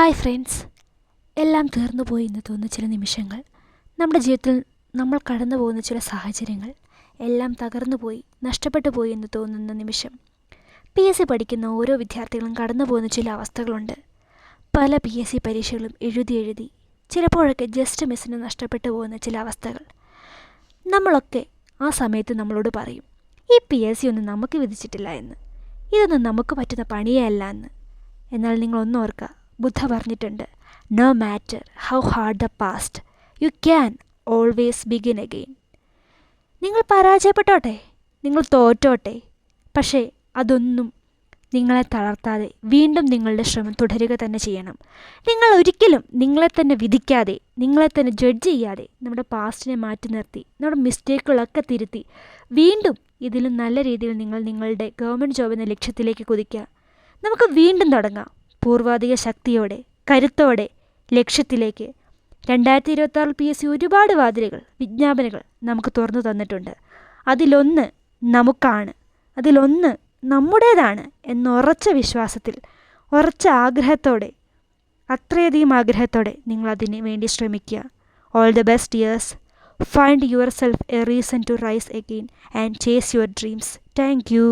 Hi friends, എല്ലാം തീർന്നു പോയി എന്ന് തോന്നുന്ന ചില നിമിഷങ്ങൾ, നമ്മുടെ ജീവിതത്തിൽ നമ്മൾ കടന്നു പോകുന്ന ചില സാഹചര്യങ്ങൾ, എല്ലാം തകർന്നു പോയി, നഷ്ടപ്പെട്ടു പോയി എന്ന് തോന്നുന്ന നിമിഷം. PSC പഠിക്കുന്ന ഓരോ വിദ്യാർത്ഥികളും കടന്നു പോകുന്ന ചില അവസ്ഥകളുണ്ട്. പല PSC പരീക്ഷകളും എഴുതി ചിലപ്പോഴൊക്കെ ജസ്റ്റ് മിസ്സിന് നഷ്ടപ്പെട്ടു പോകുന്ന ചില അവസ്ഥകൾ. നമ്മളൊക്കെ ആ സമയത്ത് നമ്മളോട് പറയും, ഈ PSC ഒന്നും നമുക്ക് വിധിച്ചിട്ടില്ല എന്ന്, ഇതൊന്നും നമുക്ക് പറ്റുന്ന പണിയേ അല്ല എന്ന്. എന്നാൽ നിങ്ങളൊന്നോർക്കുക, ബുദ്ധ പറഞ്ഞിട്ടുണ്ട്, no matter how hard the past, you can always begin again. നിങ്ങൾ പരാജയപ്പെട്ടോട്ടെ, നിങ്ങൾ തോറ്റോട്ടെ, പക്ഷേ അതൊന്നും നിങ്ങളെ തളർത്താതെ വീണ്ടും നിങ്ങളുടെ ശ്രമം തുടരുക തന്നെ ചെയ്യണം. നിങ്ങൾ ഒരിക്കലും നിങ്ങളെ തന്നെ വിധിക്കാതെ, നിങ്ങളെ തന്നെ ജഡ്ജ് ചെയ്യാതെ, നമ്മുടെ പാസ്റ്റിനെ മാറ്റി നിർത്തി, നമ്മുടെ മിസ്റ്റേക്കുകളൊക്കെ തിരുത്തി വീണ്ടും ഇതിലും നല്ല രീതിയിൽ നിങ്ങളുടെ ഗവൺമെൻറ് ജോബ് എന്ന ലക്ഷ്യത്തിലേക്ക് കുതിക്കുക. നമുക്ക് വീണ്ടും തുടങ്ങാം, പൂർവാധിക ശക്തിയോടെ, കരുത്തോടെ ലക്ഷ്യത്തിലേക്ക്. 2026 PSC ഒരുപാട് വാതിലുകൾ, വിജ്ഞാപനങ്ങൾ നമുക്ക് തുറന്നു തന്നിട്ടുണ്ട്. അതിലൊന്ന് നമുക്കാണ്, അതിലൊന്ന് നമ്മുടേതാണ് എന്ന ഉറച്ച വിശ്വാസത്തിൽ, ഉറച്ച ആഗ്രഹത്തോടെ, അത്രയധികം ആഗ്രഹത്തോടെ നിങ്ങളതിന് വേണ്ടി ശ്രമിക്കുക. All the best years. Find yourself a reason to rise again and chase your dreams. Thank you.